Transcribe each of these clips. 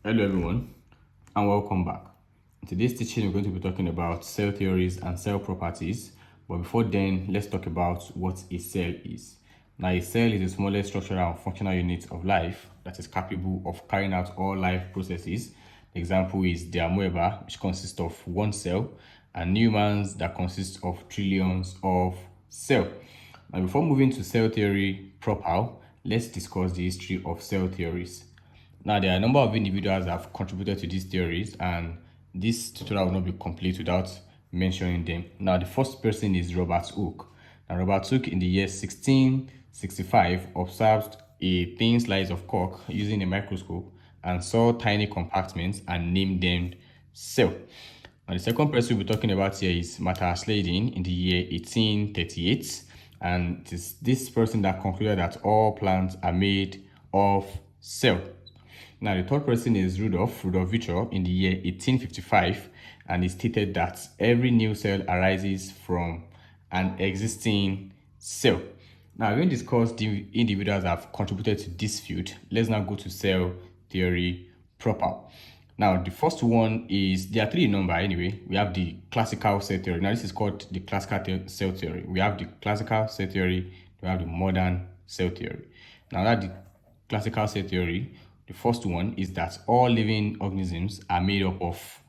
Hello everyone and welcome back. In today's teaching, we're going to be talking about cell theories and cell properties. But before then, let's talk about what a cell is. Now, a cell is the smallest structural and functional unit of life that is capable of carrying out all life processes. The example is the amoeba, which consists of one cell, and humans that consist of trillions of cells. Now, before moving to cell theory proper, let's discuss the history of cell theories. Now, there are a number of individuals that have contributed to these theories, and this tutorial will not be complete without mentioning them. Now, the first person is Robert Hooke. Now, Robert Hooke in the year 1665 observed a thin slice of cork using a microscope and saw tiny compartments and named them cell. Now, the second person we'll be talking about here is Martha Sladen in the year 1838, and it is this person that concluded that all plants are made of cell. Now, the third person is Rudolf Virchow in the year 1855, and he stated that every new cell arises from an existing cell. Now, having discussed the individuals that have contributed to this field, let's now go to cell theory proper. Now, the first one is, there are three in number anyway. We have the classical cell theory. Now, this is called the classical cell theory. We have the classical cell theory, we have the modern cell theory. Now, that the classical cell theory, the first one is that all living organisms are made up of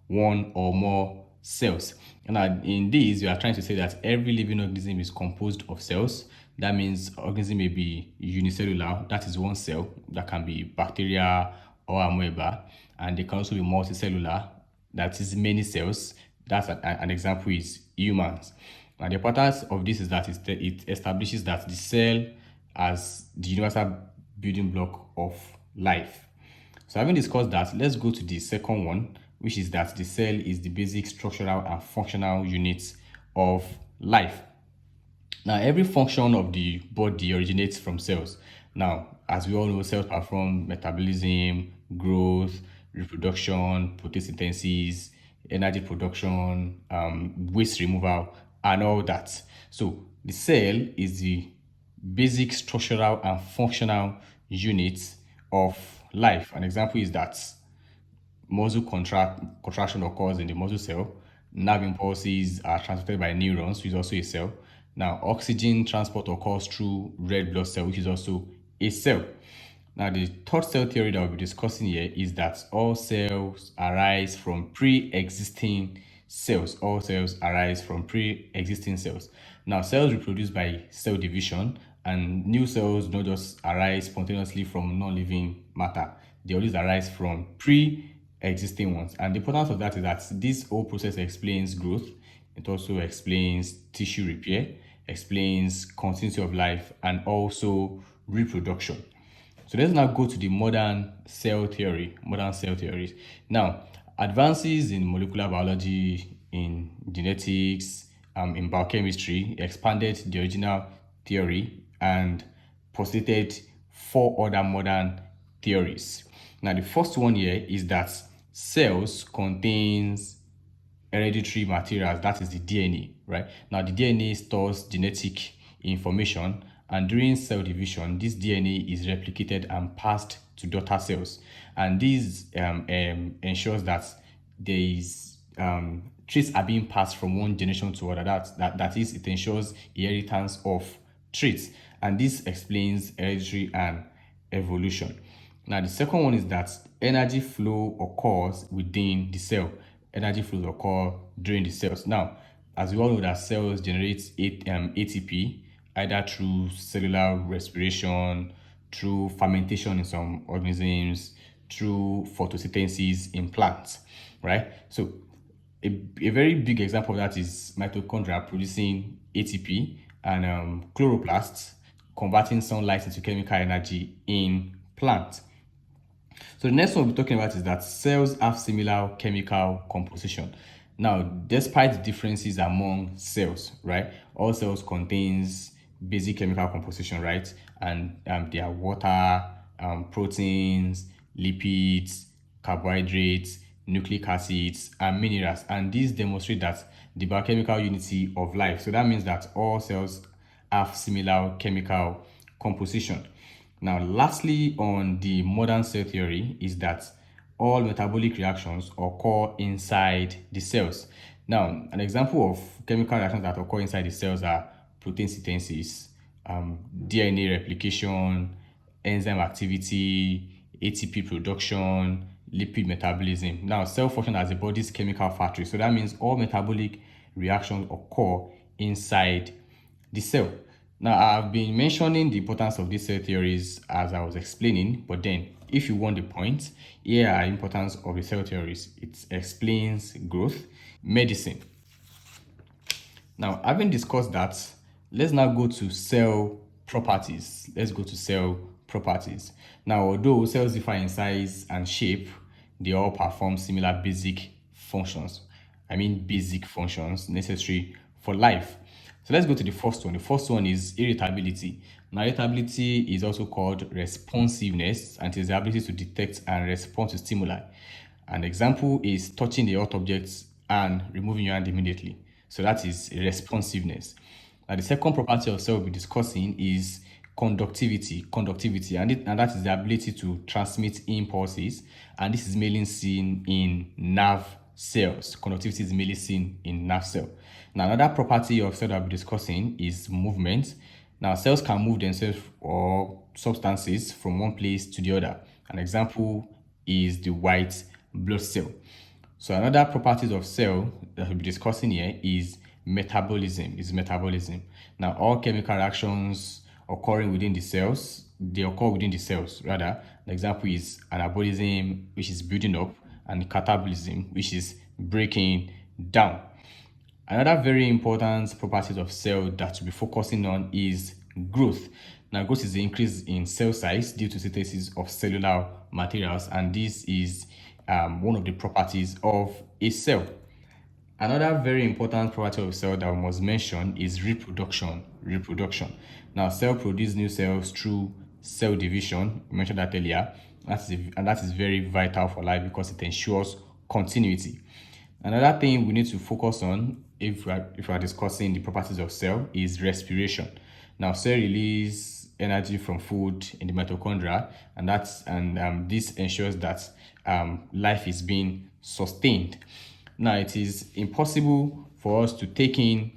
one or more cells. And in this, we are trying to say that every living organism is composed of cells. That means organism may be unicellular, that is one cell, that can be bacteria or amoeba, and they can also be multicellular, that is many cells. That's an example is humans. And the importance of this is that it establishes that the cell as the universal building block of life. So having discussed that, let's go to the second one, which is that the cell is the basic structural and functional unit of life. Now, every function of the body originates from cells. Now, as we all know, cells perform metabolism, growth, reproduction, photosynthesis, energy production, waste removal, and all that. So the cell is the basic structural and functional unit of life. An example is that muscle contraction occurs in the muscle cell. Nerve impulses are transmitted by neurons, which is also a cell. Now, oxygen transport occurs through red blood cell, which is also a cell. Now, the third cell theory that we'll be discussing here is that all cells arise from pre-existing cells. All cells arise from pre-existing cells. Now, cells reproduce by cell division, and new cells don't just arise spontaneously from non-living matter. They always arise from pre-existing ones. And the importance of that is that this whole process explains growth. It also explains tissue repair, explains continuity of life, and also reproduction. So let's now go to the modern cell theory, modern cell theories. Now, advances in molecular biology, in genetics, in biochemistry expanded the original theory and postulated four other modern theories. Now, the first one here is that cells contains hereditary materials, that is the DNA, right? Now, the DNA stores genetic information, and during cell division, this DNA is replicated and passed to daughter cells. And this ensures that there is traits are being passed from one generation to another. That is, it ensures inheritance of traits. And this explains hereditary and evolution. Now, the second one is that energy flow occurs within the cell. Energy flows occur during the cells. Now, as we all know that cells generate ATP, either through cellular respiration, through fermentation in some organisms, through photosynthesis in plants, right? So a very big example of that is mitochondria producing ATP, and chloroplasts converting sunlight into chemical energy in plants. So the next one we're talking about is that cells have similar chemical composition. Now, despite the differences among cells, right? All cells contains basic chemical composition, right? And they are water, proteins, lipids, carbohydrates, nucleic acids, and minerals. And these demonstrate that the biochemical unity of life. So that means that all cells have similar chemical composition. Now, lastly, on the modern cell theory is that all metabolic reactions occur inside the cells. Now, an example of chemical reactions that occur inside the cells are protein synthesis, DNA replication, enzyme activity, ATP production, lipid metabolism. Now, cell function as the body's chemical factory. So that means all metabolic reactions occur inside the cell. Now, I've been mentioning the importance of these cell theories as I was explaining, but then if you want the point, here are importance of the cell theories. It explains growth, medicine. Now, having discussed that, let's now go to cell properties. Let's go to cell properties. Now, although cells differ in size and shape, they all perform similar basic functions. I mean basic functions necessary for life. So let's go to the first one. The first one is irritability. Now, irritability is also called responsiveness, and it is the ability to detect and respond to stimuli. An example is touching the hot objects and removing your hand immediately. So that is responsiveness. Now, the second property of cell we'll be discussing is conductivity, and that is the ability to transmit impulses, and this is mainly seen in nerve cells. Conductivity is mainly seen in nerve cell. Now, another property of cell that we'll be discussing is movement. Now, cells can move themselves or substances from one place to the other. An example is the white blood cell. So another properties of cell that we'll be discussing here is metabolism. Now, all chemical reactions occurring within the cells, they occur within the cells rather. An example is anabolism, which is building up, and catabolism, which is breaking down. Another very important properties of cell that we'll be focusing on is growth. Now, growth is the increase in cell size due to synthesis of cellular materials, and this is one of the properties of a cell. Another very important property of a cell that we must mention is reproduction. Now, cell produce new cells through cell division. We mentioned that earlier. And that is very vital for life because it ensures continuity. Another thing we need to focus on if we are discussing the properties of cell is respiration. Now, cell release energy from food in the mitochondria, and this ensures that life is being sustained. Now, it is impossible for us to take in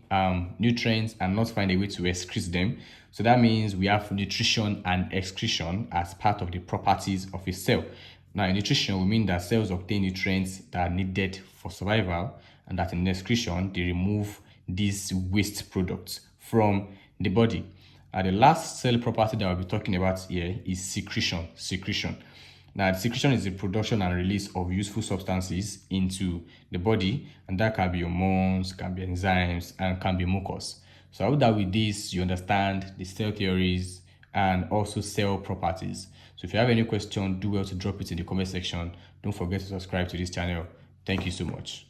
nutrients and not find a way to excrete them. So that means we have nutrition and excretion as part of the properties of a cell. Now, in nutrition, we mean that cells obtain nutrients that are needed for survival, and that in excretion, they remove these waste products from the body. The last cell property that I'll be talking about here is secretion. Now, secretion is the production and release of useful substances into the body, and that can be hormones, can be enzymes, and can be mucus. So I hope that with this, you understand the cell theories and also cell properties. So if you have any question, do well to drop it in the comment section. Don't forget to subscribe to this channel. Thank you so much.